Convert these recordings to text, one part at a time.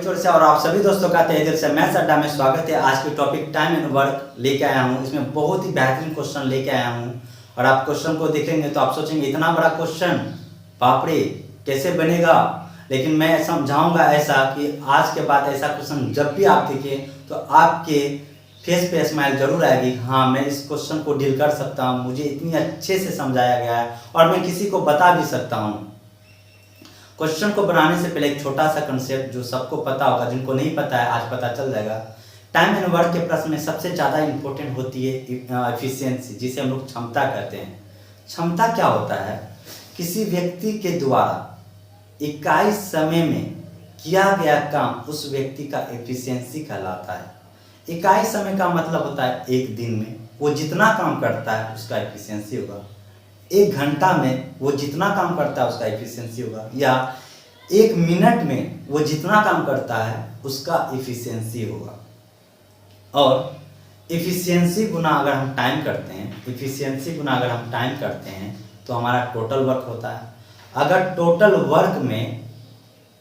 चोर से और आप सभी दोस्तों का तहे दिल से मैथ्स अड्डा में स्वागत है। आज की टॉपिक टाइम एंड वर्क लेके आया हूँ। इसमें बहुत ही बेहतरीन क्वेश्चन लेके आया हूँ और आप क्वेश्चन को देखेंगे तो आप सोचेंगे इतना बड़ा क्वेश्चन बाप रे कैसे बनेगा। लेकिन मैं समझाऊंगा ऐसा कि आज के बाद ऐसा क्वेश्चन जब भी आप देखें तो आपके फेस पे स्माइल जरूर आएगी। हाँ, मैं इस क्वेश्चन को डील कर सकता हूँ, मुझे इतनी अच्छे से समझाया गया है और मैं किसी को बता भी सकता हूँ। क्वेश्चन को बनाने से पहले एक छोटा सा कंसेप्ट जो सबको पता होगा, जिनको नहीं पता है आज पता चल जाएगा। टाइम एंड वर्क के प्रश्न में सबसे ज़्यादा इंपॉर्टेंट होती है एफिशिएंसी, जिसे हम लोग क्षमता कहते हैं। क्षमता क्या होता है? किसी व्यक्ति के द्वारा इकाई समय में किया गया काम उस व्यक्ति का एफिशिएंसी कहलाता है। इकाई समय का मतलब होता है एक दिन में वो जितना काम करता है उसका एफिशिएंसी होगा, एक घंटा में वो जितना काम करता है उसका एफिशिएंसी होगा, या एक मिनट में वो जितना काम करता है उसका एफिशिएंसी होगा। और एफिशिएंसी गुना अगर हम टाइम करते हैं, एफिशिएंसी गुना अगर हम टाइम करते हैं तो हमारा टोटल वर्क होता है। अगर टोटल वर्क में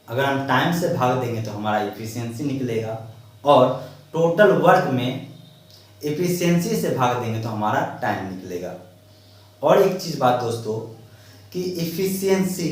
अगर हम टाइम से भाग देंगे तो हमारा एफिशिएंसी निकलेगा, और टोटल वर्क में एफिशिएंसी से भाग देंगे तो हमारा टाइम निकलेगा। और एक चीज़ बात दोस्तों कि एफिशिएंसी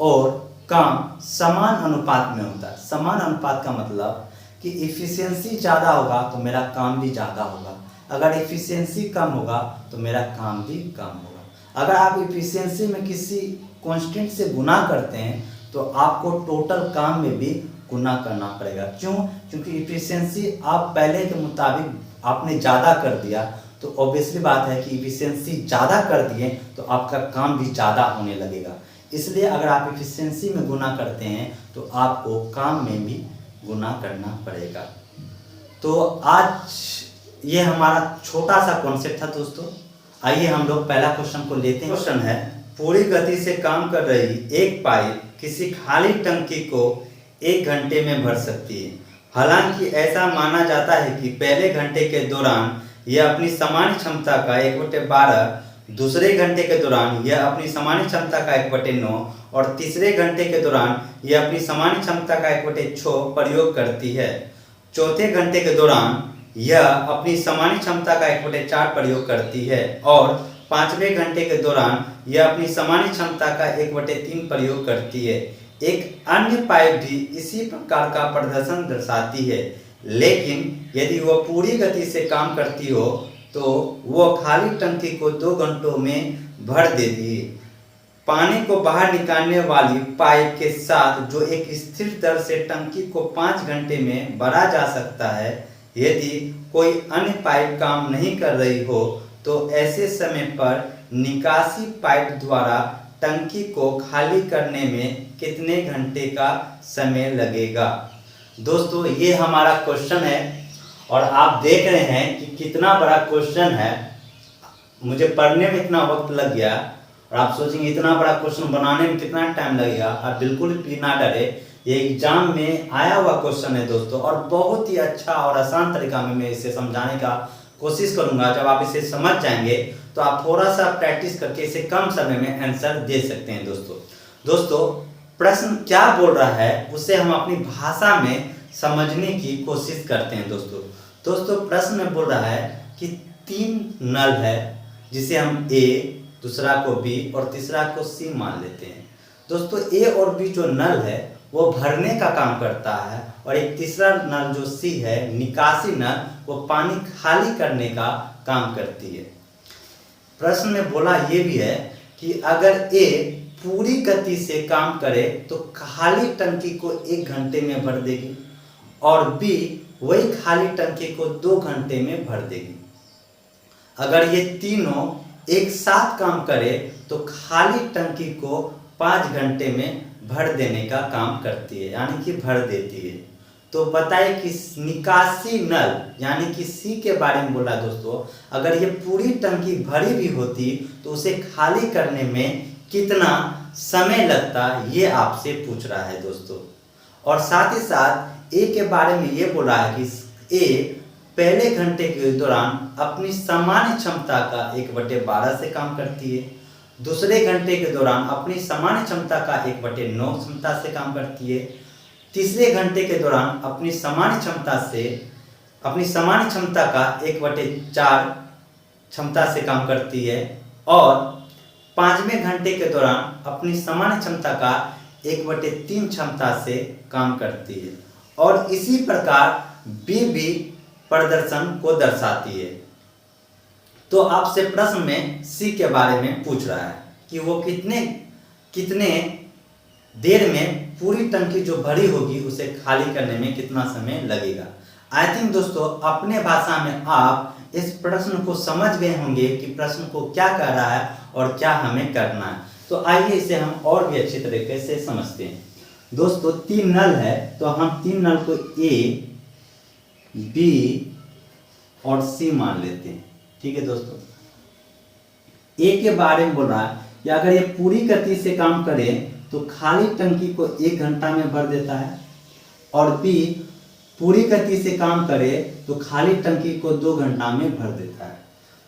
और काम समान अनुपात में होता है। समान अनुपात का मतलब कि एफिशिएंसी ज़्यादा होगा तो मेरा काम भी ज़्यादा होगा, अगर एफिशिएंसी कम होगा तो मेरा काम भी कम होगा। अगर आप एफिशिएंसी में किसी कांस्टेंट से गुना करते हैं तो आपको टोटल काम में भी गुना करना पड़ेगा। क्यों? क्योंकि एफिशिएंसी आप पहले के मुताबिक आपने ज़्यादा कर दिया तो ऑब्वियसली बात है कि एफिशिएंसी ज़्यादा कर दिए तो आपका काम भी ज़्यादा होने लगेगा। इसलिए अगर आप एफिशिएंसी में गुना करते हैं तो आपको काम में भी गुना करना पड़ेगा। तो आज ये हमारा छोटा सा कॉन्सेप्ट था दोस्तों। आइए हम लोग पहला क्वेश्चन को लेते हैं। क्वेश्चन है, पूरी गति से काम कर रही एक पाइप किसी खाली टंकी को 1 घंटे में भर सकती है। हालांकि ऐसा माना जाता है कि पहले घंटे के दौरान यह अपनी सामान्य क्षमता का 1/12, दूसरे घंटे के दौरान यह अपनी सामान्य क्षमता का 1/9 और तीसरे घंटे के दौरान यह अपनी सामान्य क्षमता का 1/6 प्रयोग करती है। चौथे घंटे के दौरान यह अपनी सामान्य क्षमता का 1/4 प्रयोग करती है और पांचवें घंटे के दौरान यह अपनी सामान्य क्षमता का 1/3 प्रयोग करती है। एक अन्य पाइप भी इसी प्रकार का प्रदर्शन दर्शाती है, लेकिन यदि वह पूरी गति से काम करती हो तो वह खाली टंकी को 2 घंटों में भर देती है। पानी को बाहर निकालने वाली पाइप के साथ जो एक स्थिर दर से टंकी को 5 घंटे में भरा जा सकता है। यदि कोई अन्य पाइप काम नहीं कर रही हो तो ऐसे समय पर निकासी पाइप द्वारा टंकी को खाली करने में कितने घंटे का समय लगेगा? दोस्तों ये हमारा क्वेश्चन है और आप देख रहे हैं कि कितना बड़ा क्वेश्चन है। मुझे पढ़ने में इतना वक्त लग गया और आप सोचेंगे इतना बड़ा क्वेश्चन बनाने में कितना टाइम लगेगा। आप बिल्कुल भी ना डरे, ये एग्जाम में आया हुआ क्वेश्चन है दोस्तों, और बहुत ही अच्छा और आसान तरीका में मैं इसे समझाने का कोशिश करूंगा। जब आप इसे समझ जाएंगे तो आप थोड़ा सा प्रैक्टिस करके इसे कम समय में आंसर दे सकते हैं दोस्तों प्रश्न क्या बोल रहा है उसे हम अपनी भाषा में समझने की कोशिश करते हैं दोस्तों प्रश्न में बोल रहा है कि 3 नल है, जिसे हम ए, दूसरा को बी और तीसरा को सी मान लेते हैं। दोस्तों ए और बी जो नल है वो भरने का काम करता है, और एक तीसरा नल जो सी है निकासी नल, वो पानी खाली करने का काम करती है। प्रश्न में बोला ये भी है कि अगर ए पूरी गति से काम करे तो खाली टंकी को 1 घंटे में भर देगी और बी वही खाली टंकी को 2 घंटे में भर देगी। अगर ये तीनों एक साथ काम करे तो खाली टंकी को 5 घंटे में भर देने का काम करती है, यानी कि भर देती है। तो बताइए कि निकासी नल यानी कि सी के बारे में बोला दोस्तों। अगर ये पूरी टंकी भरी भी होती तो उसे खाली करने में कितना समय लगता, ये आपसे पूछ रहा है दोस्तों। और साथ ही साथ ए के बारे में ये बोला है कि ए पहले घंटे के दौरान अपनी सामान्य क्षमता का 1/12 से काम करती है, दूसरे घंटे के दौरान अपनी सामान्य क्षमता का 1/9 क्षमता से काम करती है, तीसरे घंटे के दौरान अपनी सामान्य क्षमता का 1/4 क्षमता से काम करती है और पांचवें घंटे के दौरान अपनी सामान्य क्षमता का 1/3 क्षमता से काम करती है और इसी प्रकार बी भी प्रदर्शन को दर्शाती है। तो आपसे प्रश्न में सी के बारे में पूछ रहा है कि वो कितने देर में पूरी टंकी जो भरी होगी उसे खाली करने में कितना समय लगेगा। आई थिंक दोस्तों अपने भाषा में आप इस प्रश्न को समझ गए होंगे कि प्रश्न को क्या कह रहा है और क्या हमें करना है। तो आइए इसे हम और भी अच्छी तरीके से समझते हैं। दोस्तों 3 नल है तो हम 3 नल को ए, बी और सी मान लेते हैं। ठीक है दोस्तों, ए के बारे में बोल रहा है कि अगर ये पूरी गति से काम करे तो खाली टंकी को 1 घंटा में भर देता है और बी पूरी गति से काम करे तो खाली टंकी को 2 घंटा में भर देता है।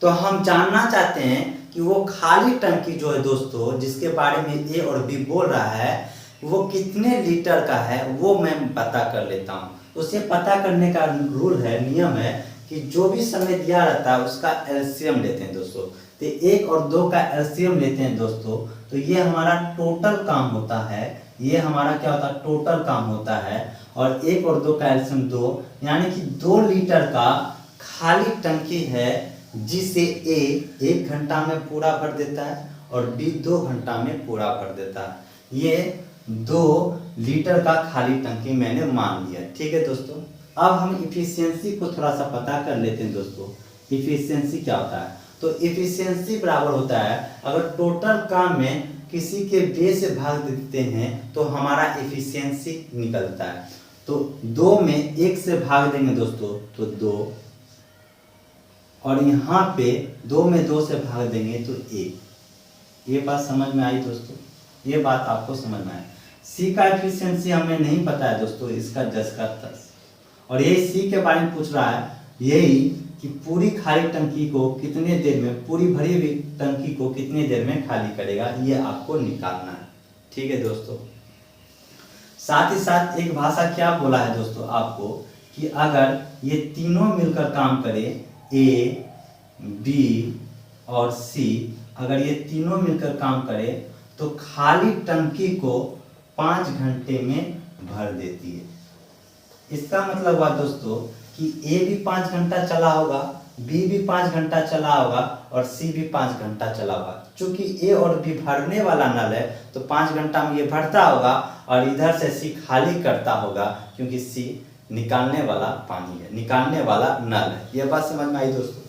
तो हम जानना चाहते हैं कि वो खाली टंकी जो है दोस्तों जिसके बारे में ए और बी बोल रहा है वो कितने लीटर का है, वो मैं पता कर लेता हूँ। उसे पता करने का रूल है, नियम है कि जो भी समय दिया रहता है उसका एलसीएम लेते हैं दोस्तों। तो 1 और 2 का एलसीएम लेते हैं दोस्तों, तो ये हमारा टोटल काम होता है। ये हमारा क्या होता है, टोटल काम होता है। और 1 और 2 का एलसीएम 2, यानी कि 2 लीटर का खाली टंकी है जिसे ए 1 घंटा में पूरा भर देता है और बी 2 घंटा में पूरा भर देता है। ये 2 लीटर का खाली टंकी मैंने मान लिया। ठीक है दोस्तों, अब हम इफिशियंसी को थोड़ा सा पता कर लेते हैं दोस्तों। इफिशियंसी क्या होता है, तो इफिशियंसी बराबर होता है अगर टोटल काम में किसी के बे से भाग देते हैं तो हमारा इफिशियंसी निकलता है। तो 2 में 1 से भाग देंगे दोस्तों तो 2, और यहाँ पे 2 में 2 से भाग देंगे तो 1। ये बात समझ में आई दोस्तों, ये बात आपको समझ में आई। सी का एफिशिएंसी हमें नहीं पता है दोस्तों, इसका जस का तस। और यही सी के बारे में पूछ रहा है, यही कि पूरी खाली टंकी को कितने देर में, पूरी भरी हुई टंकी को कितने देर में खाली करेगा, ये आपको निकालना है। ठीक है दोस्तों, साथ ही साथ एक भाषा क्या बोला है दोस्तों आपको कि अगर ये तीनों मिलकर काम करे, ए, बी और सी, अगर ये तीनों मिलकर काम करे तो खाली टंकी को 5 घंटे में भर देती है। इसका मतलब हुआ दोस्तों कि ए भी 5 घंटा चला होगा, बी भी 5 घंटा चला होगा और सी भी 5 घंटा चला होगा। चूंकि ए और बी भरने वाला नल है तो 5 घंटा में ये भरता होगा और इधर से सी खाली करता होगा, क्योंकि सी निकालने वाला पानी है, निकालने वाला नल है। यह बात समझ में आई दोस्तों।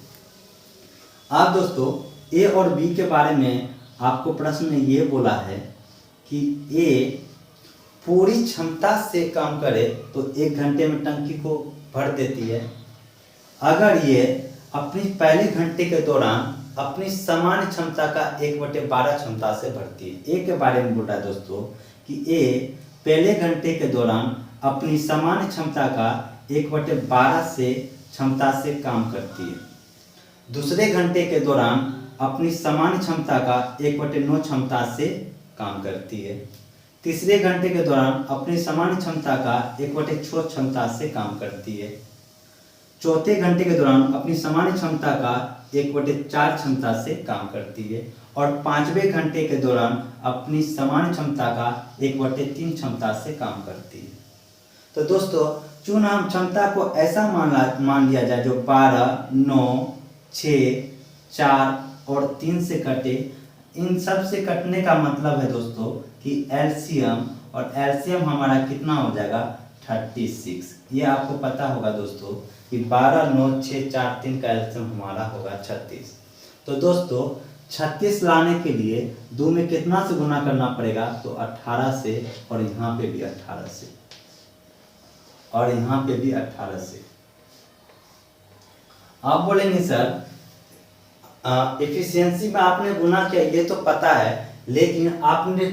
अब दोस्तों ए और बी के बारे में आपको प्रश्न में ये बोला है कि ए पूरी क्षमता से काम करे तो 1 घंटे में टंकी को भर देती है। अगर ये अपनी पहले घंटे के दौरान अपनी सामान्य क्षमता का 1/12 क्षमता से भरती है। ए के बारे में बोल रहा है दोस्तों कि ए पहले घंटे के दौरान अपनी सामान्य क्षमता का 1/12 से क्षमता से काम करती है। दूसरे घंटे के दौरान अपनी सामान्य क्षमता का 1/9 क्षमता से काम करती है। तीसरे घंटे के दौरान अपनी सामान्य क्षमता का 1/6 क्षमता से काम करती है। चौथे घंटे के दौरान अपनी सामान्य क्षमता का 1/4 क्षमता से काम करती है और 5वें घंटे के दौरान अपनी सामान्य क्षमता का 1/3 क्षमता से काम करती है। तो दोस्तों चूँ हम क्षमता को ऐसा मान लिया जाए जो 12, 9, 6, 4 और 3 से कटे। इन सब से कटने का मतलब है दोस्तों कि एलसीएम, और एलसीएम हमारा कितना हो जाएगा 36। ये आपको पता होगा दोस्तों कि 12, 9, 6, 4, 3 का एलसीएम हमारा होगा 36। तो दोस्तों 36 लाने के लिए 2 में कितना से गुना करना पड़ेगा, तो 18 से, और यहाँ पे भी 18 से, और यहाँ पे भी 18 से। आप बोलेंगे सर एफिशिएंसी में आपने गुना किया ये तो पता है, लेकिन आपने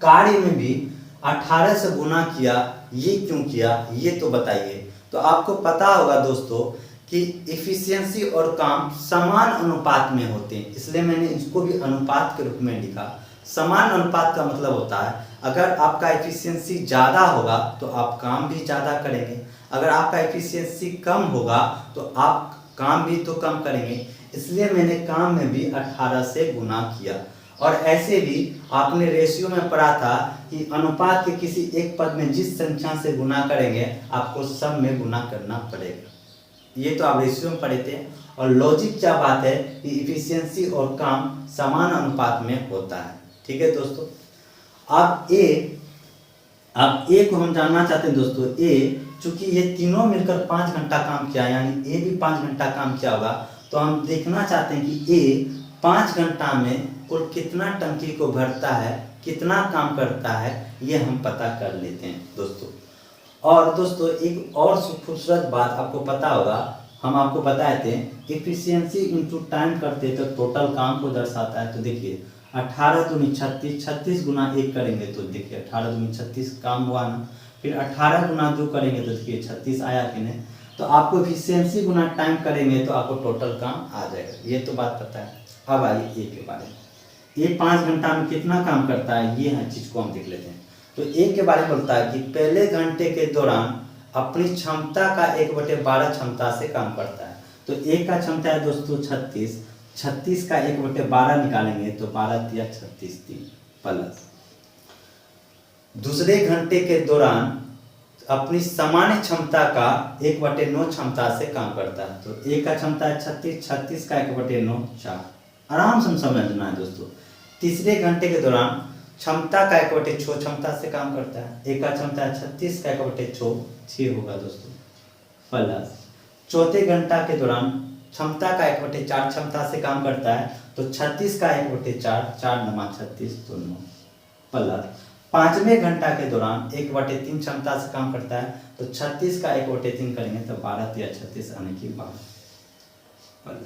कार्य में भी 18 से गुना किया, ये क्यों किया ये तो बताइए। तो आपको पता होगा दोस्तों कि एफिशिएंसी और काम समान अनुपात में होते हैं, इसलिए मैंने इसको भी अनुपात के रूप में लिखा। समान अनुपात का मतलब होता है अगर आपका एफिशिएंसी ज़्यादा होगा तो आप काम भी ज़्यादा करेंगे, अगर आपका एफिशिएंसी कम होगा तो आप काम भी तो कम करेंगे। इसलिए मैंने काम में भी 18 से गुना किया। और ऐसे भी आपने रेशियो में पढ़ा था कि अनुपात के किसी एक पद में जिस संख्या से गुना करेंगे आपको सब में गुना करना पड़ेगा। ये तो आप रेशियो में पढ़े थे। और लॉजिक क्या बात है कि इफिशियंसी और काम समान अनुपात में होता है। ठीक है दोस्तों, अब ए को हम जानना चाहते हैं दोस्तों। ए चूंकि ये तीनों मिलकर 5 घंटा काम किया, यानी ए भी 5 घंटा काम किया होगा, तो हम देखना चाहते हैं कि ए 5 घंटा में कुल कितना टंकी को भरता है, कितना काम करता है, ये हम पता कर लेते हैं दोस्तों। और दोस्तों एक और खूबसूरत बात आपको पता होगा, हम आपको बताए थे इफिशियंसी इंटू टाइम करते तो टोटल काम को दर्शाता है। तो देखिए 18 दूनी 36, 36 गुना 1 करेंगे तो देखिए 18 दूनी 36 काम हुआ ना। फिर 18 गुना 2 करेंगे तो देखिए 36 आया कि नहीं। तो आपको इफिशियंसी गुना टाइम करेंगे तो आपको टोटल काम आ जाएगा, ये तो बात पता है। अब आइए ए के बारे में। ये 5 घंटा में कितना काम करता है, ये है चीज़ को हम देख लेते हैं। तो ए के बारे में बोलता है कि पहले घंटे के दौरान अपनी क्षमता का 1/12 क्षमता से काम करता है। तो ए का क्षमता है दोस्तों 36, 36 का 1/12 निकालेंगे तो 12 तिया 36 3 प्लस दूसरे घंटे के दौरान अपनी सामान्य क्षमता का 1/9 क्षमता से काम करता है। तो ए का क्षमता है 36, 36 का 1/9 4। आराम से समझना है दोस्तों। तीसरे घंटे के दौरान क्षमता का 1/6 क्षमता से काम करता है। ए का क्षमता है 36 का 1/6 6 होगा दोस्तों, प्लस चौथे घंटा के दौरान क्षमता का 1/4 क्षमता से काम करता है। तो 36 का 1/4 4 9 36 तो 9 प्लस पांचवें घंटा के दौरान 1/3 क्षमता से काम करता है। तो 36 का 1/3 करेंगे तो 12 या 36 आने की 12।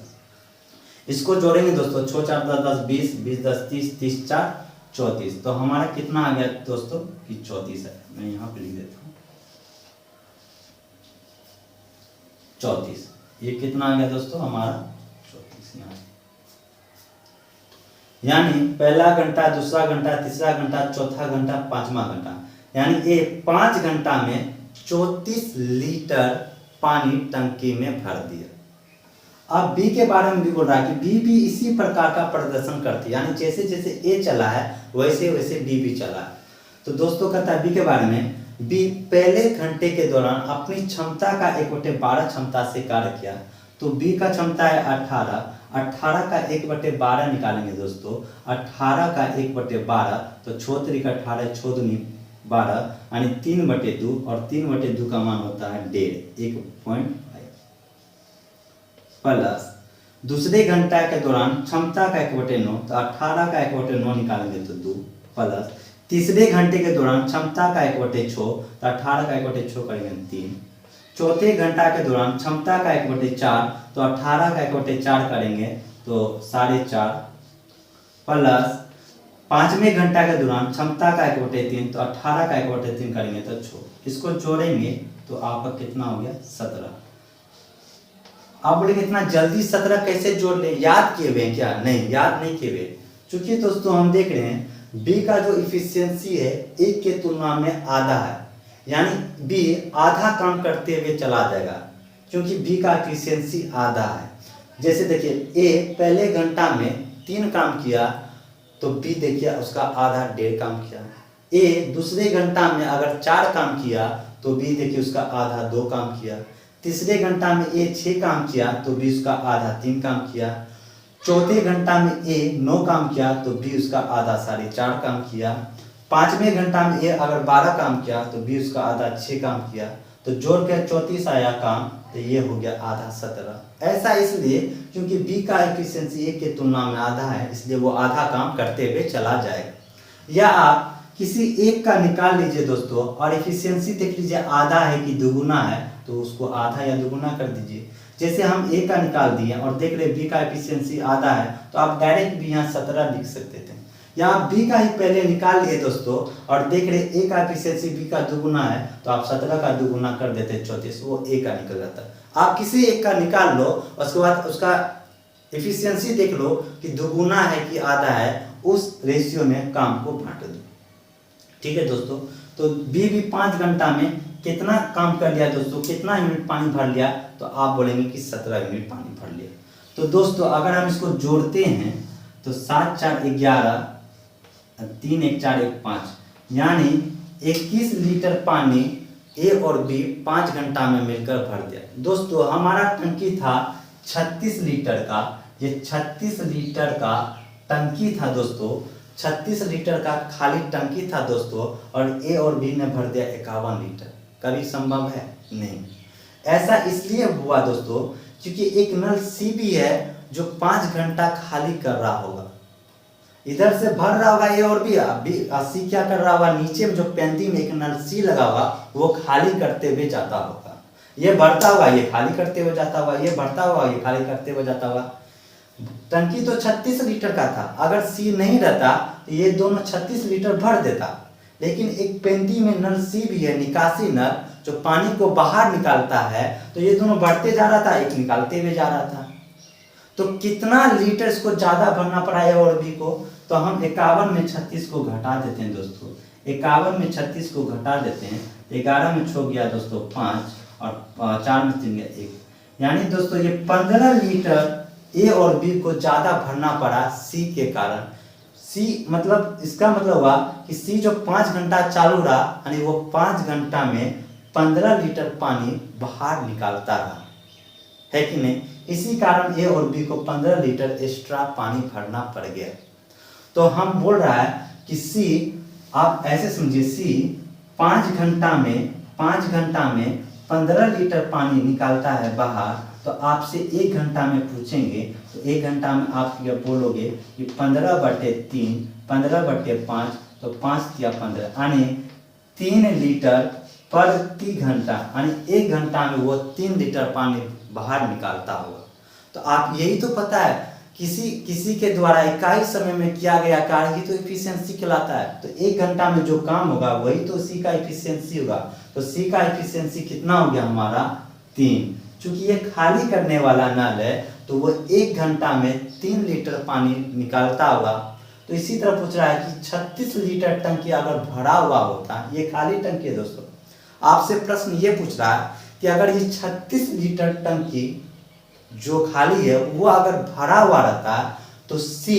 इसको जोड़ेंगे दोस्तों, 6 4 10 10 20 20 10 30 30 4 34। तो हमारा कितना आ गया दोस्तों कि 34 है। मैं यहाँ पे लिख देता हूँ 34। ये कितना आ गया दोस्तों हमारा 34 यहाँ। यानी पहला घंटा, दूसरा घंटा, तीसरा घंटा, चौथा घंटा, पांचवा घंटा, यानी ये 5 घंटा में 34 लीटर पानी टंकी में भर दिया। अब बी के बारे में भी बोल रहा है कि बी भी इसी प्रकार का प्रदर्शन करती है, यानी जैसे जैसे ए चला है वैसे वैसे बी भी चला है। तो दोस्तों कहता है बी के बारे में, बी पहले घंटे के दौरान अपनी क्षमता का 1/12 क्षमता से कार्य किया। तो बी का क्षमता है 18, 18 का 1/12 निकालेंगे दोस्तों। 18 का 1/12 तो 6 3 18 6 दूनी 12 यानी 3/2 और 3/2 का मान होता है 1.5 प्लस दूसरे घंटा के दौरान क्षमता का 1/9 तो 18 का 1/9 निकालेंगे तो 2 प्लस तीसरे घंटे के दौरान क्षमता का 1/6 तो 18 का 1/6 करेंगे 3। चौथे घंटा के दौरान क्षमता का 1/4 तो 18 का 1/4 करेंगे तो 4.5 प्लस पांचवें घंटा के दौरान क्षमता का 1/3 तो 18 का 1/3 करेंगे तो 6। इसको जोड़ेंगे तो आपका कितना हो गया 17। आप बोलेंगे इतना जल्दी 17 कैसे जोड़ ले, याद किए हुए क्या? नहीं, याद नहीं किए हुए। चूंकि दोस्तों हम देख रहे हैं बी का जो इफिशियंसी है एक के तुलना में आधा है, यानी बी आधा काम करते हुए चला जाएगा क्योंकि बी का इफिशियंसी आधा है। जैसे देखिए ए पहले घंटा में 3 काम किया तो बी देखिए उसका आधा 1.5 काम किया। ए दूसरे घंटा में अगर 4 काम किया तो बी देखिए उसका आधा 2 काम किया। तीसरे घंटा में ए 6 काम किया तो बी उसका आधा 3 काम किया। चौथे घंटा में ए 9 काम किया तो बी उसका आधा 4.5 काम किया। पांचवें घंटा में ए अगर 12 काम किया तो बी उसका आधा 6 काम किया। तो जोड़ कर 34 आया काम, तो ये हो गया आधा 17। ऐसा इसलिए क्योंकि बी का एफिशिएंसी ए के तुलना में आधा है, इसलिए वो आधा काम करते हुए चला जाएगा। या आप किसी एक का निकाल लीजिए दोस्तों और एफिशिएंसी देख लीजिए आधा है कि दुगुना है, तो उसको आधा या दुगुना कर दीजिए। जैसे हम ए का निकाल दिए और देख रहे बी का एफिशिएंसी आधा है, तो आप डायरेक्ट भी यहाँ 17 लिख सकते थे। या आप बी का ही पहले निकाल लिए दोस्तों और देख रहे ए का एफिशिएंसी बी का दुगुना है, तो आप 17 का दुगुना कर देते 34, वो ए का निकल जाता है। आप किसी एक का निकाल लो, उसके बाद उसका एफिशिएंसी देख लो कि दुगुना है कि आधा है, उस रेशियो में काम को बांट दो। ठीक है दोस्तों, तो बी भी 5 घंटा में कितना काम कर लिया दोस्तों, कितना यूनिट पानी भर लिया, तो आप बोलेंगे कि 17 यूनिट पानी भर लिया। तो दोस्तों अगर हम इसको जोड़ते हैं तो 7 4 11, 3 1 4 1 5, यानी 21 लीटर पानी ए और बी 5 घंटा में मिलकर भर दिया। दोस्तों हमारा टंकी था 36 लीटर का, ये 36 लीटर का टंकी था दोस्तों, 36 लीटर का खाली टंकी था दोस्तों, और ए और बी ने भर दिया 51 लीटर। कभी संभव है? नहीं। ऐसा इसलिए हुआ दोस्तों क्योंकि एक नल सी भी है जो 5 घंटा खाली कर रहा होगा, इधर से भर रहा होगा ए और बी, सी क्या कर रहा होगा, नीचे में जो पेंदी में एक नल सी लगा होगा वो खाली करते हुए जाता होगा, ये भरता होगा ये खाली करते हुए जाता होगा, ये भरता होगा ये खाली करते हुए जाता होगा। टंकी तो 36 लीटर का था, अगर सी नहीं रहता तो ये दोनों 36 लीटर भर देता, लेकिन एक पेंदी में नल सी भी है, निकासी नल जो पानी को बाहर निकालता है, तो ये दोनों बढ़ते जा रहा था, एक निकालते हुए जा रहा था। तो कितना लीटर इसको ज्यादा भरना पड़ा ए और बी को, तो हम 51 में 36 को घटा देते हैं दोस्तों, 51 में 36 को घटा देते हैं, 11 में 6 गया दोस्तों 5, और 4 में 3 गया 1, यानी दोस्तों ये 15 लीटर ए और बी को ज्यादा भरना पड़ा सी के कारण। सी मतलब इसका मतलब हुआ कि सी जो 5 घंटा चालू रहा, यानी वो 5 घंटा में 15 लीटर पानी बाहर निकालता रहा, है कि नहीं। इसी कारण ए और बी को 15 लीटर एक्स्ट्रा पानी भरना पड़ गया। तो हम बोल रहा है कि सी, आप ऐसे समझिए, सी 5 घंटा में 15 लीटर पानी निकालता है बाहर, तो आपसे 1 घंटा में पूछेंगे तो 1 घंटा में आप ये बोलोगे कि 15/3, 15/5, तो 5 या 15, यानी 3 लीटर प्रति घंटा, यानी 1 घंटा में वो 3 लीटर पानी बाहर निकालता होगा। तो आप यही तो पता है, किसी के द्वारा इकाई समय में किया गया कार्य ही तो एफिशिएंसी कहलाता है। तो 1 घंटा में जो काम होगा वही तो सी का एफिशिएंसी होगा। तो सी का एफिशिएंसी कितना हो गया हमारा 3, चूंकि ये खाली करने वाला नल है तो वो 1 घंटा में 3 लीटर पानी निकालता होगा। तो इसी तरह पूछ रहा है कि 36 लीटर टंकी अगर भरा हुआ होता, ये खाली टंकी है दोस्तों, आपसे प्रश्न ये पूछ रहा है कि अगर ये 36 लीटर टंकी जो खाली है वो अगर भरा हुआ रहता तो सी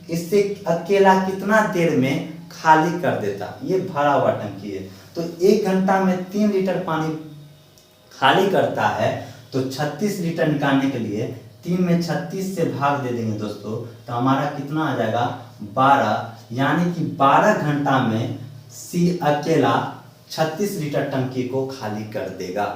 इससे अकेला कितना देर में खाली कर देता। ये भरा हुआ टंकी है तो 1 घंटा में 3 लीटर पानी खाली करता है, तो 36 लीटर निकालने के लिए 3 में 36 से भाग दे देंगे दोस्तों, तो हमारा कितना आ जाएगा 12, यानी कि 12 घंटा में सी अकेला 36 लीटर टंकी को खाली कर देगा।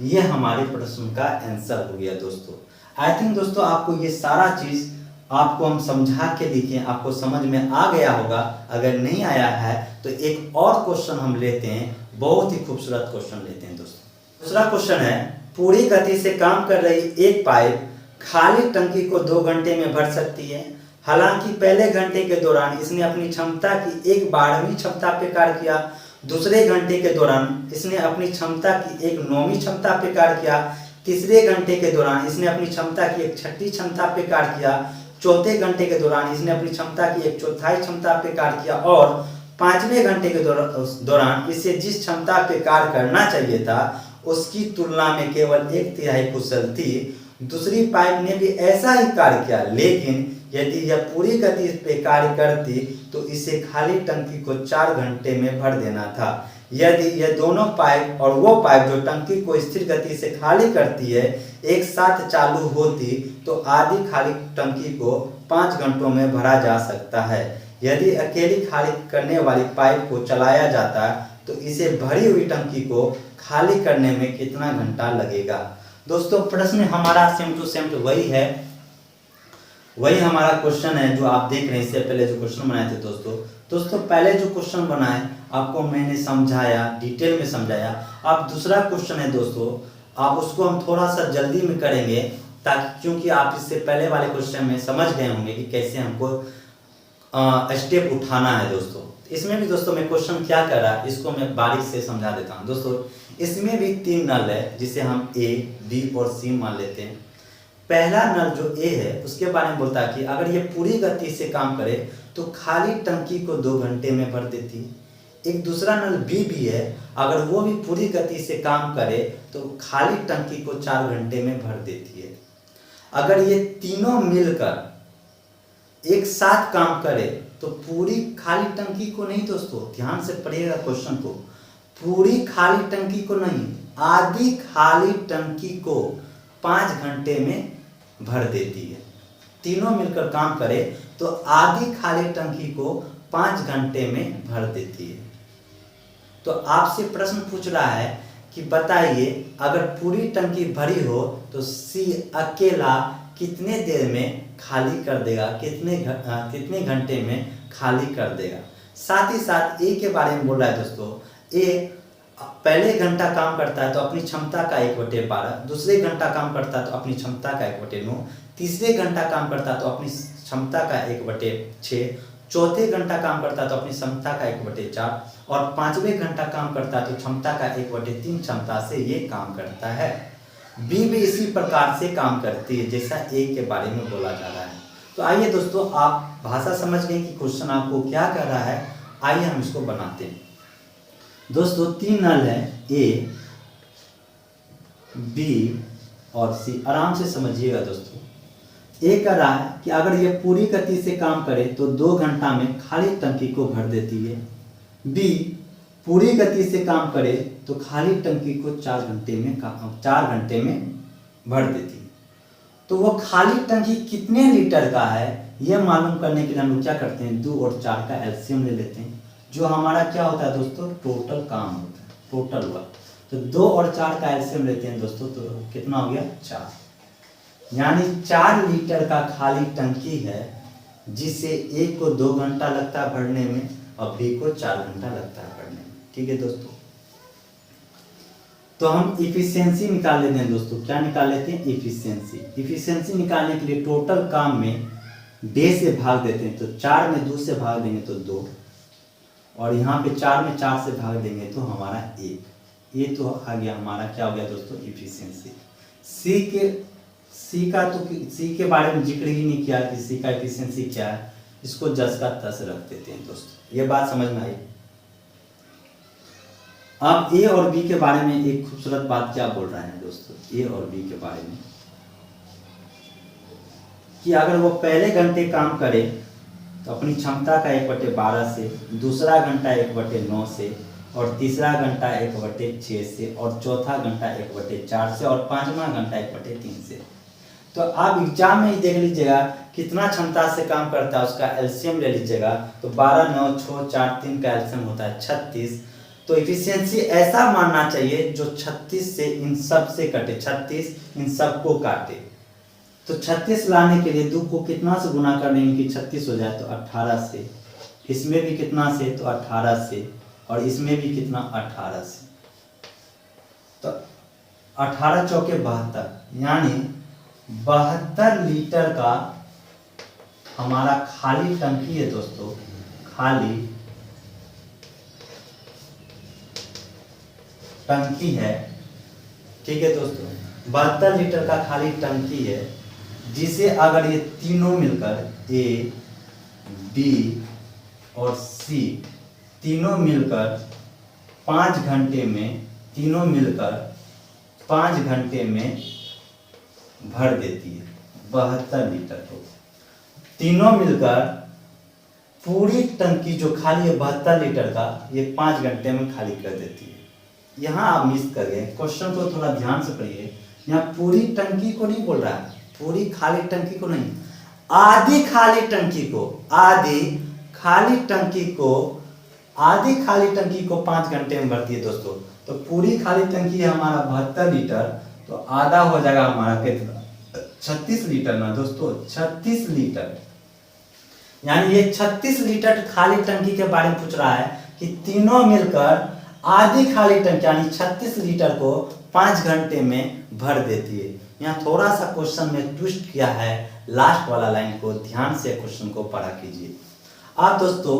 ये हमारे प्रश्न का आंसर हो गया दोस्तों। आई थिंक दोस्तों आपको ये सारा चीज आपको हम समझा के दिखे, आपको समझ में आ गया होगा। अगर नहीं आया है तो एक और क्वेश्चन हम लेते हैं, बहुत ही खूबसूरत क्वेश्चन लेते हैं दोस्तों। दूसरा क्वेश्चन है, पूरी गति से काम कर रही एक पाइप खाली टंकी को 2 घंटे में भर सकती है। हालांकि पहले घंटे के दौरान इसने अपनी क्षमता की 1/12वीं क्षमता पे कार्य किया, दूसरे घंटे के दौरान इसने अपनी क्षमता की 1/9वीं क्षमता पे कार्य किया, तीसरे घंटे के दौरान इसने अपनी क्षमता की 1/6 क्षमता पे कार्य किया, चौथे घंटे के दौरान इसने अपनी क्षमता की 1/4 क्षमता पे कार्य किया, और 5वें घंटे के दौरान इसे जिस क्षमता पे कार्य करना चाहिए था उसकी तुलना में केवल 1/3 कुशल थी। दूसरी पाइप ने भी ऐसा ही कार्य किया, लेकिन यदि यह पूरी गति पे कार्य करती तो इसे खाली टंकी को 4 घंटे में भर देना था। यदि यह दोनों पाइप और वो पाइप जो टंकी को स्थिर गति से खाली करती है एक साथ चालू होती तो आधी खाली टंकी को 5 घंटों में भरा जा सकता है। यदि अकेली खाली करने वाली पाइप को चलाया जाता तो इसे भरी हुई टंकी को खाली करने में कितना घंटा लगेगा। दोस्तों प्रश्न हमारा सेम टू सेम वही है, वही हमारा क्वेश्चन है जो आप देख रहे हैं। इससे पहले जो क्वेश्चन बनाए थे दोस्तों पहले जो क्वेश्चन बनाए आपको मैंने समझाया, डिटेल में समझाया। अब दूसरा क्वेश्चन है दोस्तों, आप उसको हम थोड़ा सा जल्दी में करेंगे ताकि, क्योंकि आप इससे पहले वाले क्वेश्चन में समझ गए होंगे कि कैसे हमको स्टेप उठाना है दोस्तों। इसमें भी दोस्तों मैं क्वेश्चन क्या कर रहा है इसको मैं बारीक से समझा देता हूँ। दोस्तों इसमें भी 3 नल है जिसे हम ए, बी और सी मान लेते हैं। पहला नल जो ए है उसके बारे में बोलता है कि अगर ये पूरी गति से काम करे तो खाली टंकी को 2 घंटे में भर देती है। एक दूसरा नल बी भी है, अगर वो भी पूरी गति से काम करे तो खाली टंकी को 4 घंटे में भर देती है। अगर ये तीनों मिलकर एक साथ काम करे तो पूरी खाली टंकी को नहीं दोस्तों, ध्यान से पढ़िएगा क्वेश्चन को, पूरी खाली टंकी को नहीं, आधी खाली टंकी को 5 घंटे में भर देती है। तीनों मिलकर काम करे तो आधी खाली टंकी को 5 घंटे में भर देती है। तो आपसे प्रश्न पूछ रहा है कि बताइए अगर पूरी टंकी भरी हो तो सी अकेला कितने देर में खाली कर देगा, कितने घंटे में खाली कर देगा। साथ ही साथ ए के बारे में बोल रहा है दोस्तों, ए पहले घंटा काम करता है तो अपनी क्षमता का 1/12, दूसरे घंटा काम करता है तो अपनी क्षमता का 1/9, तीसरे घंटा काम करता है तो अपनी क्षमता का 1/6, चौथे घंटा काम करता है तो अपनी क्षमता का 1/4 और 5वें घंटा काम करता है तो क्षमता का 1/3 क्षमता से ये काम करता है। बी भी इसी प्रकार से काम करती है जैसा ए के बारे में बोला जा रहा है। तो आइए दोस्तों, आप भाषा समझ गए कि क्वेश्चन आपको क्या कह रहा है। आइए हम इसको बनाते हैं। दोस्तों 3 नल है, ए, बी और सी। आराम से समझिएगा दोस्तों। ए कह रहा है कि अगर ये पूरी गति से काम करे तो 2 घंटा में खाली टंकी को भर देती है। बी पूरी गति से काम करे तो खाली टंकी को 4 घंटे में भर देती है। तो वो खाली टंकी कितने लीटर का है ये मालूम करने के लिए हम लोग क्या करते हैं, 2 और 4 का एलसीएम ले लेते हैं, जो हमारा क्या होता है दोस्तों, टोटल काम होता है, टोटल हुआ। तो 2 और 4 का एलसीएम लेते हैं दोस्तों, तो कितना हो गया 4, यानी 4 लीटर का खाली टंकी है जिसे ए को 2 घंटा लगता है भरने में और बी को 4 घंटा लगता है भरने में। ठीक है दोस्तों, तो हम इफिशियंसी निकाल लेते हैं दोस्तों। क्या निकाल लेते हैं, इफिशियंसी। इफिशियंसी निकालने के लिए टोटल काम में डे से भाग देते हैं, तो 4 में 2 से भाग देंगे तो 2, और यहाँ पे 4 में 4 से भाग देंगे तो हमारा 1। ये तो आ गया हमारा क्या हो गया दोस्तों, इफिशियंसी। सी के बारे में जिक्र ही नहीं किया कि सी का इफिशियंसी क्या है, इसको जस का तस रख देते हैं दोस्तों। ये बात समझ में आई। अब ए और बी के बारे में एक खूबसूरत बात क्या बोल रहे हैं दोस्तों, ए और बी के बारे में, कि अगर वो पहले घंटे काम करे तो अपनी क्षमता का 1/12 से, दूसरा घंटा 1/9 से, और तीसरा घंटा 1/6 से, और चौथा घंटा 1/4 से, और 5वां घंटा 1/3 से। तो आप एग्जाम में ही देख लीजिएगा कितना क्षमता से काम करता है, उसका एलसीएम ले लीजिएगा तो 12, 9, 6, 4, 3 का एलसीएम होता है 36। तो इफिशियंसी ऐसा मानना चाहिए जो 36 से इन सब से कटे, 36 इन सब को काटे। तो 36 लाने के लिए 2 को कितना से गुना कर देंगे कि 36 हो जाए, तो 18 से, इसमें भी कितना से, तो 18 से, और इसमें भी कितना, 18 से। तो 18 चौके 72, यानी 72 लीटर का हमारा खाली टंकी है दोस्तों, खाली टंकी है। ठीक है दोस्तों, 72 लीटर का खाली टंकी है, जिसे अगर ये तीनों मिलकर ए, बी और सी तीनों मिलकर 5 घंटे में, तीनों मिलकर 5 घंटे में भर देती है 72 लीटर को। तीनों मिलकर पूरी टंकी जो खाली है 72 लीटर का, ये 5 घंटे में खाली कर देती है। यहाँ आप मिस कर गए, क्वेश्चन को थोड़ा ध्यान से पढ़िए। यहाँ पूरी टंकी को नहीं बोल रहा है, पूरी खाली टंकी को नहीं, आधी खाली टंकी को, आधी खाली टंकी को 5 घंटे में भरती है दोस्तों। तो पूरी खाली टंकी है हमारा 72 लीटर, तो आधा हो जाएगा हमारा कितना, 36 लीटर ना दोस्तों, 36 लीटर। यानी ये 36 लीटर खाली टंकी के बारे में पूछ रहा है कि तीनों मिलकर आधी खाली टंकी यानी 36 लीटर को 5 घंटे में भर देती है। यहाँ थोड़ा सा क्वेश्चन में ट्विस्ट किया है, लास्ट वाला लाइन को ध्यान से क्वेश्चन को पढ़ा कीजिए आप दोस्तों।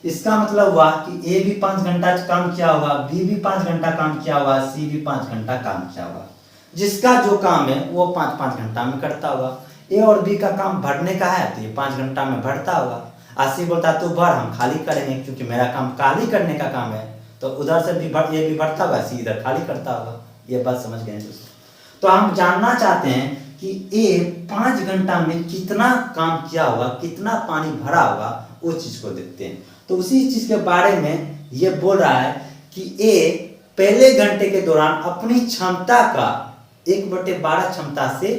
इसका मतलब हुआ कि ए भी 5 घंटा काम किया होगा, बी भी 5 घंटा काम किया होगा, सी भी 5 घंटा काम किया होगा। जिसका जो काम है वो 5-5 घंटा में करता होगा। ए और बी का काम भरने का है तो ये 5 घंटा में भरता होगा। आशी बोलता है तू भर, हम खाली करेंगे, क्योंकि मेरा काम खाली करने का काम है। तो उधर से भी ये भी भरता होगा, सी इधर खाली करता होगा। ये बात समझ गए दोस्तों। तो हम जानना चाहते हैं कि ए 5 घंटा में कितना काम किया होगा, कितना पानी भरा होगा, उस चीज को देखते हैं। तो उसी चीज के बारे में ये बोल रहा है कि ए पहले घंटे के दौरान अपनी क्षमता का 1/12 क्षमता से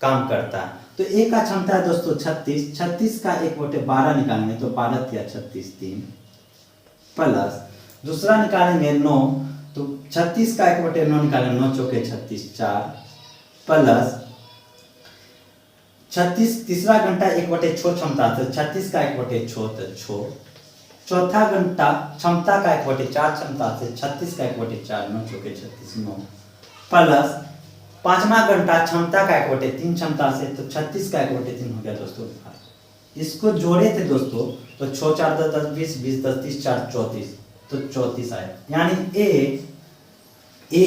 काम करता है। तो ए का क्षमता है दोस्तों 36 का 1/12 निकालेंगे तो 12 या 36 3 प्लस दूसरा निकालेंगे 9 तो 36 का 1/9 निकालेंगे 9 चौके 36 4 प्लस 36 तीसरा घंटा 1/6 क्षमता से 36 का 1/6 तो 6 चौथा घंटा क्षमता का 1/4 क्षमता से 36 का 1/4 9 चौके 36 9 प्लस पांचवा घंटा क्षमता का 1/3 क्षमता से तो 36 का 1/3 हो गया दोस्तों। इसको जोड़े थे दोस्तों तो 6 4 10 10 20 20 10 30 4 34 तो 34 आया। यानी ए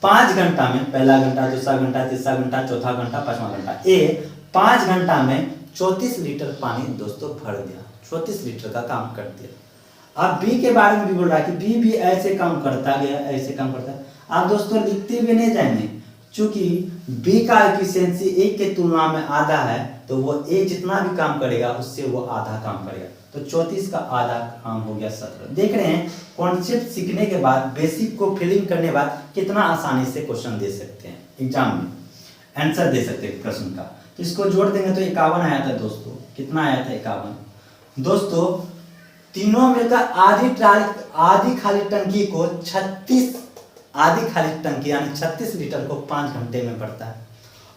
5 घंटा में पहला घंटा, दूसरा घंटा, तीसरा घंटा, चौथा घंटा, पांचवा घंटा, ए 5 घंटा में 34 लीटर पानी दोस्तों भर दिया, 34 लीटर का काम कर दिया। अब बी के बारे में भी बोल रहा है कि बी भी ऐसे काम करता गया, ऐसे काम करता है। आप दोस्तों लिखते भी नहीं जाएंगे, चूंकि बी का एफिशिएंसी ए के तुलना में आधा है तो वो ए जितना भी काम करेगा उससे वो आधा काम करेगा। तो 34 का आधा काम हो गया 17। देख रहे हैं कॉन्सेप्ट सीखने के बाद, बेसिक को फिलिंग करने के बाद कितना आसानी से क्वेश्चन दे सकते हैं, एग्जाम में आंसर दे सकते हैं प्रश्न का। तो इसको जोड़ देंगे तो 51 आया था दोस्तों। कितना आया था? 51। दोस्तों तीनों मिलकर आधी खाली टंकी को 36 आधी खाली टंकी यानी 36 लीटर को 5 घंटे में भरता है।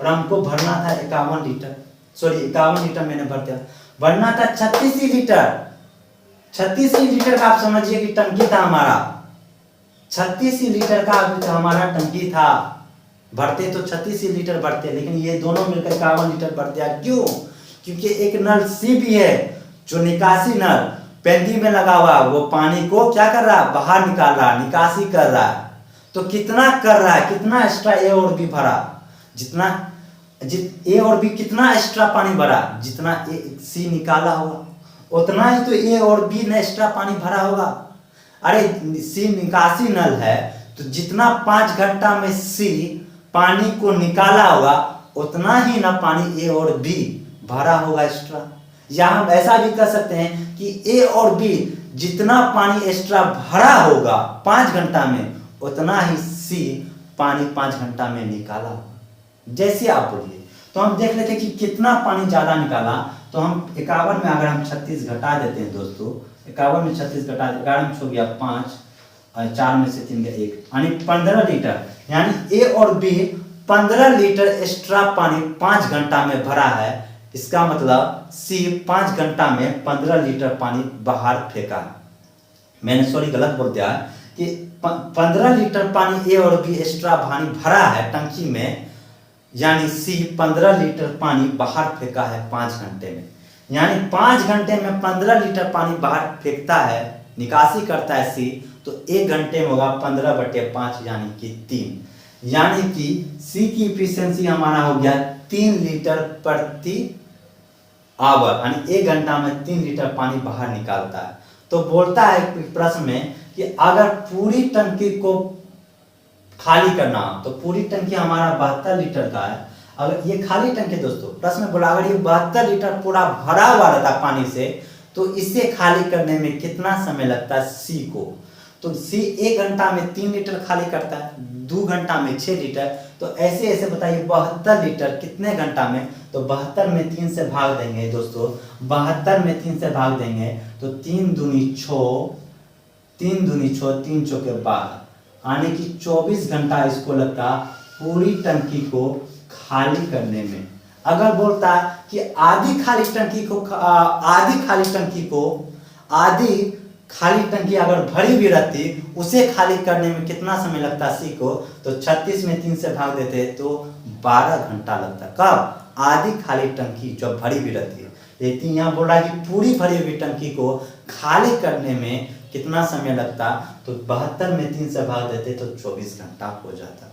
और हमको भरना था 51 लीटर, सॉरी 51 लीटर मैंने भर दिया, भरना था 36 लीटर। 36 लीटर का आप समझिए कि टंकी था हमारा, 36 लीटर का हमारा टंकी था। भरते तो 36 लीटर भरते, लेकिन ये दोनों मिलकर 51 लीटर भर दिया। क्यों? क्योंकि एक नल सी भी है जो निकासी नल पेंदी में लगा हुआ, वो पानी को क्या कर रहा है? बाहर निकाल रहा है, निकासी कर रहा है। तो कितना कर रहा है, कितना एक्स्ट्रा ए और बी भरा, जितना ए और बी कितना एक्स्ट्रा पानी भरा, जितना ए सी निकाला होगा उतना ही तो ए और बी ने एक्स्ट्रा पानी भरा होगा। अरे सी निकासी नल है तो जितना 5 घंटा में सी पानी को निकाला होगा उतना ही ना पानी ए और बी भरा होगा एक्स्ट्रा। या हम ऐसा भी कर सकते हैं कि ए और बी जितना पानी एक्स्ट्रा भरा होगा 5 घंटा में उतना ही सी पानी 5 घंटा में निकाला। जैसे आप बोलिए तो हम देख लेते कि कितना पानी ज्यादा निकाला। तो हम 51 में अगर हम 36 घटा देते हैं दोस्तों, 51 में 36 घटा 11 में हो गया 5 और 4 में से 3 गया 1 यानी 15 लीटर। यानी ए और बी 15 लीटर एक्स्ट्रा पानी 5 घंटा में भरा है। इसका मतलब सी 5 घंटा में 15 लीटर पानी बाहर फेंका। मैंने सॉरी गलत बोल दिया कि 15 लीटर पानी ए और बी एक्स्ट्रा पानी भरा है टंकी में, यानी सी 15 लीटर पानी बाहर फेंका है 5 घंटे में। यानी 5 घंटे में 15 लीटर पानी बाहर फेंकता है, निकासी करता है सी, तो 1 घंटे में होगा 15/5 यानी कि 3। यानी कि सी की इफिशियंसी हमारा हो गया 3 लीटर प्रति आवर, यानी 1 घंटा में 3 लीटर पानी बाहर निकालता है। तो बोलता है प्रश्न में कि अगर पूरी टंकी को खाली करना हो तो पूरी टंकी हमारा 72 लीटर का है। अगर ये खाली टंकी दोस्तों प्रश्न में बोला अगर ये 72 लीटर पूरा भरा हुआ रहता पानी से तो इसे खाली करने में कितना समय लगता है सी को? तो सी 1 घंटा में 3 लीटर खाली करता है, 2 घंटा में 6 लीटर। तो ऐसे ऐसे बताइए 72 लीटर कितने घंटा में? तो 72 में 3 से भाग देंगे दोस्तों, 72 में 3 से भाग देंगे तो 3 दूनी 6, 3 दूनी 6, 3 चौके 12 यानी कि 24 घंटा इसको लगता पूरी टंकी को खाली करने में। अगर बोलता कि आधी खाली टंकी अगर भरी भी रहती उसे खाली करने में कितना समय लगता सी को? तो 36 में 3 से भाग देते तो 12 घंटा लगता। कब? आधी खाली टंकी जब भरी भी रहती है। लेकिन यहाँ बोल रहा है कि पूरी भरी हुई टंकी को खाली करने में कितना समय लगता? तो 72 में 3 से भाग देते तो 24 घंटा हो जाता।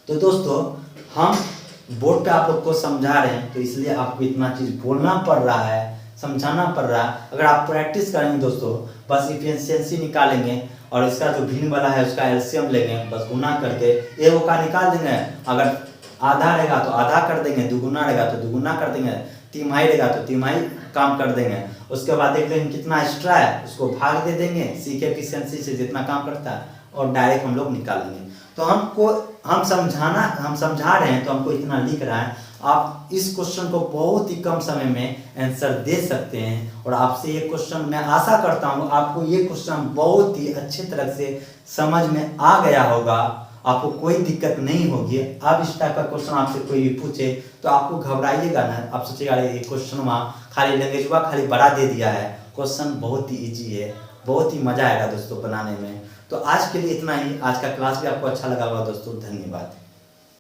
तो दोस्तों हम बोर्ड पे आप लोग को समझा रहे हैं, तो इसलिए आपको इतना चीज़ बोलना पड़ रहा है, समझाना पड़ रहा है। अगर आप प्रैक्टिस करेंगे दोस्तों, बस इफिशियंसी निकालेंगे और इसका जो भिन्न वाला है उसका एलसीएम लेंगे, बस गुना करके ए वो का निकाल देंगे। अगर आधा रहेगा तो आधा कर देंगे, दुगुना रहेगा तो दुगुना कर देंगे, तिमाही रहेगा तो तिमाही काम कर देंगे। उसके बाद देख लेंगे कितना एक्स्ट्रा है, उसको भाग दे देंगे सी के एफिशिएंसी से जितना काम करता है, और डायरेक्ट हम लोग निकालेंगे। तो हम समझा रहे हैं तो हमको इतना लिख रहा है। आप इस क्वेश्चन को बहुत ही कम समय में आंसर दे सकते हैं। और आपसे ये क्वेश्चन मैं आशा करता हूँ आपको ये क्वेश्चन बहुत ही अच्छे तरह से समझ में आ गया होगा, आपको कोई दिक्कत नहीं होगी। अब इस टाइप का क्वेश्चन आपसे कोई भी पूछे तो आपको घबराइएगा ना, आप सोचिएगा ये क्वेश्चन वहाँ खाली लैंग्वेज खाली बड़ा दे दिया है। क्वेश्चन बहुत ही ईजी है, बहुत ही मजा आएगा दोस्तों बनाने में। तो आज के लिए इतना ही। आज का क्लास भी आपको अच्छा लगा होगा दोस्तों। धन्यवाद।